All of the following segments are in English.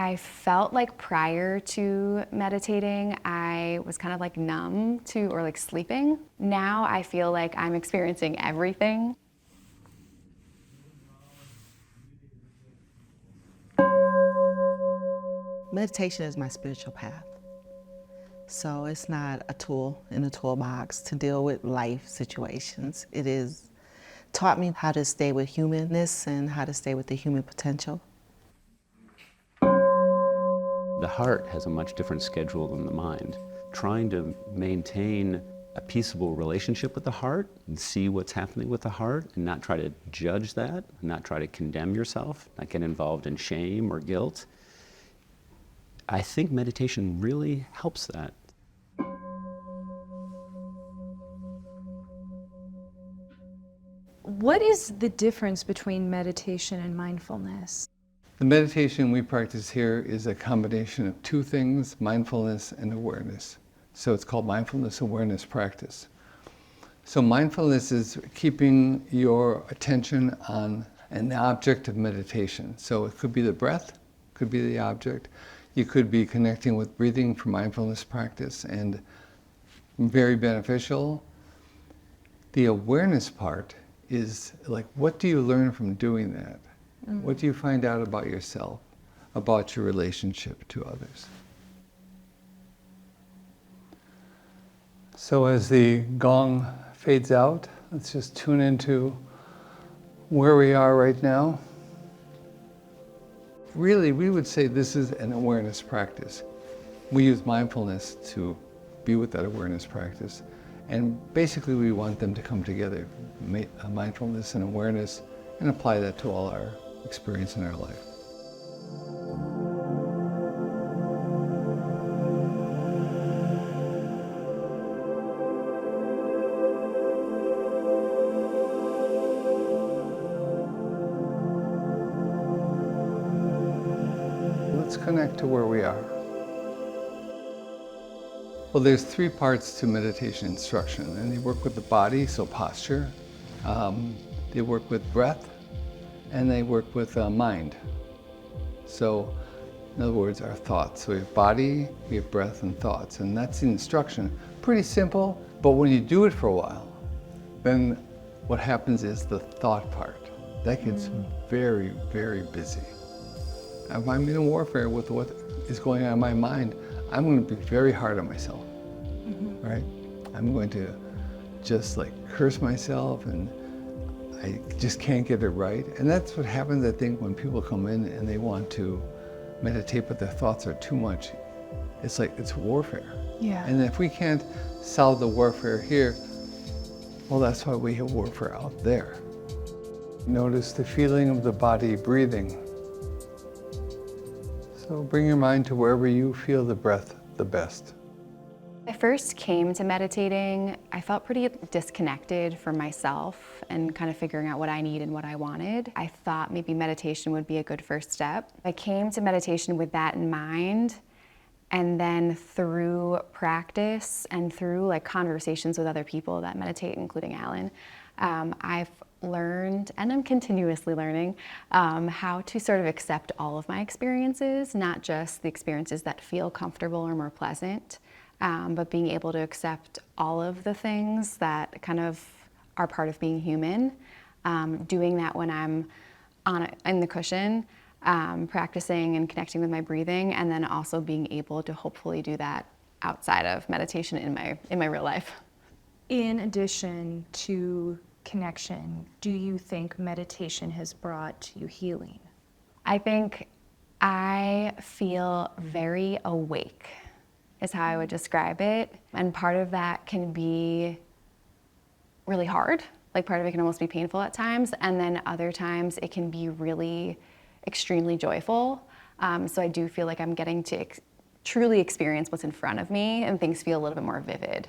I felt like prior to meditating, I was kind of like numb to or like sleeping. Now I feel like I'm experiencing everything. Meditation is my spiritual path. So it's not a tool in a toolbox to deal with life situations. It is taught me how to stay with humanness and how to stay with the human potential. The heart has a much different schedule than the mind. Trying to maintain a peaceable relationship with the heart and see what's happening with the heart and not try to judge that, not try to condemn yourself, not get involved in shame or guilt. I think meditation really helps that. What is the difference between meditation and mindfulness? The meditation we practice here is a combination of two things, mindfulness and awareness. So it's called mindfulness awareness practice. So mindfulness is keeping your attention on an object of meditation. So it could be the breath, could be the object. You could be connecting with breathing for mindfulness practice, and very beneficial. The awareness part is like, what do you learn from doing that? What do you find out about yourself, about your relationship to others? So as the gong fades out, let's just tune into where we are right now. Really, we would say this is an awareness practice. We use mindfulness to be with that awareness practice. And basically we want them to come together, mindfulness and awareness, and apply that to all our experience in our life. Let's connect to where we are. Well, there's three parts to meditation instruction, and they work with the body, so posture. They work with breath, and they work with mind. So, in other words, our thoughts. So we have body, we have breath, and thoughts, and that's the instruction. Pretty simple, but when you do it for a while, then what happens is the thought part. That gets very, very busy. If I'm in a warfare with what is going on in my mind, I'm going to be very hard on myself, right? I'm going to just like curse myself, and I just can't get it right. And that's what happens, I think, when people come in and they want to meditate, but their thoughts are too much. It's like, it's warfare. Yeah. And if we can't solve the warfare here, well, that's why we have warfare out there. Notice the feeling of the body breathing. So bring your mind to wherever you feel the breath the best. When I first came to meditating, I felt pretty disconnected from myself and kind of figuring out what I need and what I wanted. I thought maybe meditation would be a good first step. I came to meditation with that in mind, and then through practice and through like conversations with other people that meditate, including Alan, I've learned, and I'm continuously learning, how to sort of accept all of my experiences, not just the experiences that feel comfortable or more pleasant, but being able to accept all of the things that kind of are part of being human. Doing that when I'm in the cushion, practicing and connecting with my breathing, and then also being able to hopefully do that outside of meditation in my real life. In addition to connection, do you think meditation has brought you healing? I think I feel very awake, is how I would describe it. And part of that can be really hard. Like, part of it can almost be painful at times. And then other times it can be really extremely joyful. So I do feel like I'm getting to truly experience what's in front of me, and things feel a little bit more vivid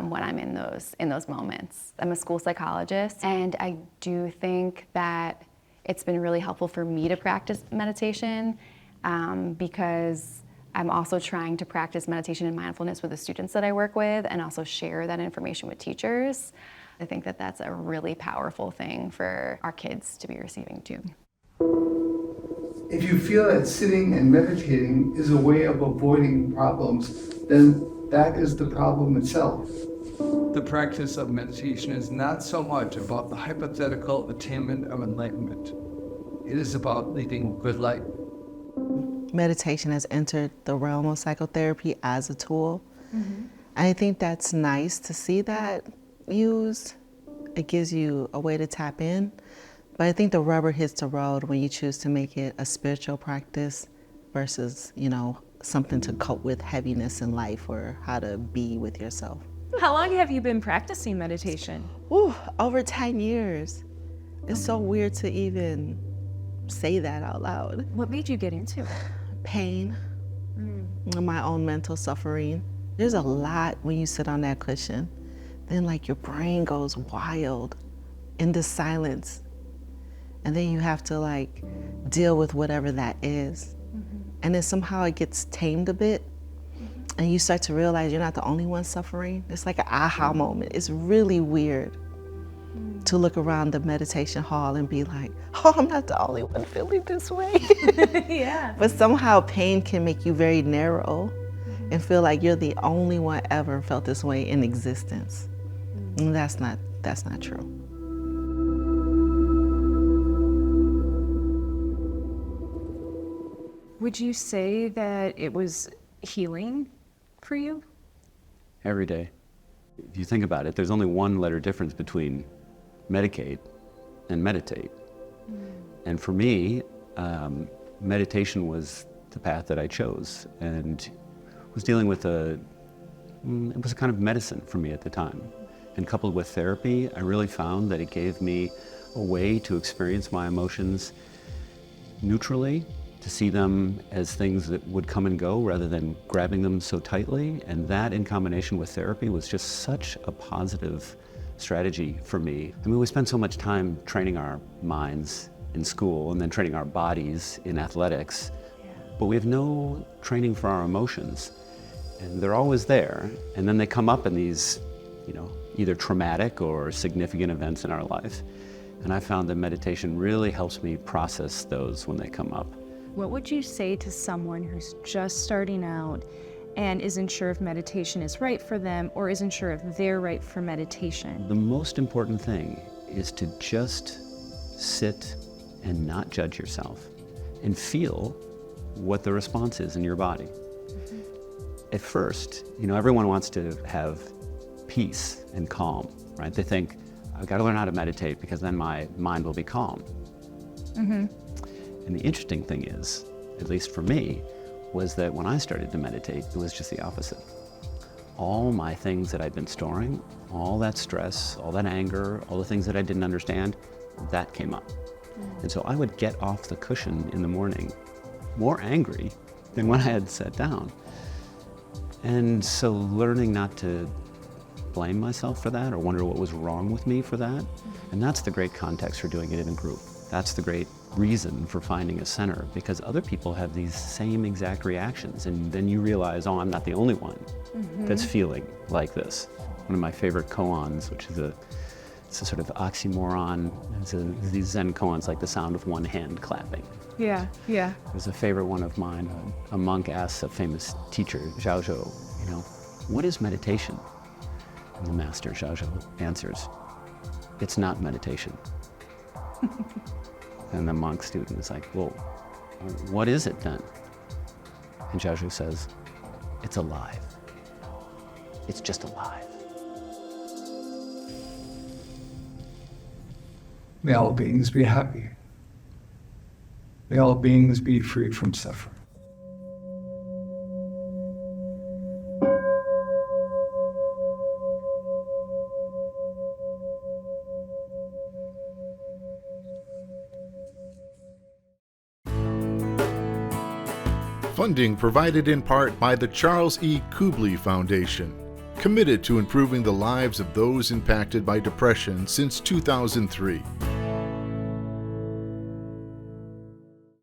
when I'm in those moments. I'm a school psychologist, and I do think that it's been really helpful for me to practice meditation because I'm also trying to practice meditation and mindfulness with the students that I work with, and also share that information with teachers. I think that that's a really powerful thing for our kids to be receiving too. If you feel that sitting and meditating is a way of avoiding problems, then that is the problem itself. The practice of meditation is not so much about the hypothetical attainment of enlightenment. It is about leading a good life. Meditation has entered the realm of psychotherapy as a tool. I think that's nice to see that used. It gives you a way to tap in. But I think the rubber hits the road when you choose to make it a spiritual practice versus, something to cope with heaviness in life or how to be with yourself. How long have you been practicing meditation? Ooh, over 10 years. It's so weird to even say that out loud. What made you get into it? Pain, my own mental suffering. There's a lot when you sit on that cushion. Then your brain goes wild in the silence. And then you have to deal with whatever that is. And then somehow it gets tamed a bit. And you start to realize you're not the only one suffering. It's like an aha moment. It's really weird to look around the meditation hall and be like, oh, I'm not the only one feeling this way. Yeah. But somehow pain can make you very narrow and feel like you're the only one ever felt this way in existence. And that's not true. Would you say that it was healing for you? Every day. If you think about it, there's only one letter difference between medicate and meditate. And for me, meditation was the path that I chose, and was dealing with it was a kind of medicine for me at the time. And coupled with therapy, I really found that it gave me a way to experience my emotions neutrally, to see them as things that would come and go rather than grabbing them so tightly. And that in combination with therapy was just such a positive strategy for me. I mean, we spend so much time training our minds in school and then training our bodies in athletics, but we have no training for our emotions. And they're always there. And then they come up in these, either traumatic or significant events in our life. And I found that meditation really helps me process those when they come up. What would you say to someone who's just starting out and isn't sure if meditation is right for them or isn't sure if they're right for meditation? The most important thing is to just sit and not judge yourself and feel what the response is in your body. At first, everyone wants to have peace and calm, right? They think, I've got to learn how to meditate because then my mind will be calm. And the interesting thing is, at least for me, was that when I started to meditate, it was just the opposite. All my things that I'd been storing, all that stress, all that anger, all the things that I didn't understand, that came up. And so I would get off the cushion in the morning more angry than when I had sat down. And so learning not to blame myself for that or wonder what was wrong with me for that, and that's the great context for doing it in a group. That's the great reason for finding a center, because other people have these same exact reactions, and then you realize, oh, I'm not the only one that's feeling like this. One of my favorite koans, which is it's a sort of oxymoron, these Zen koans like the sound of one hand clapping. Yeah. It was a favorite one of mine. A monk asks a famous teacher, Zhaozhou, what is meditation? And the master, Zhaozhou, answers, it's not meditation. And the monk student is like, well, what is it then? And Zhaozhou says, it's alive. It's just alive. May all beings be happy. May all beings be free from suffering. Funding provided in part by the Charles E. Kubly Foundation, committed to improving the lives of those impacted by depression since 2003.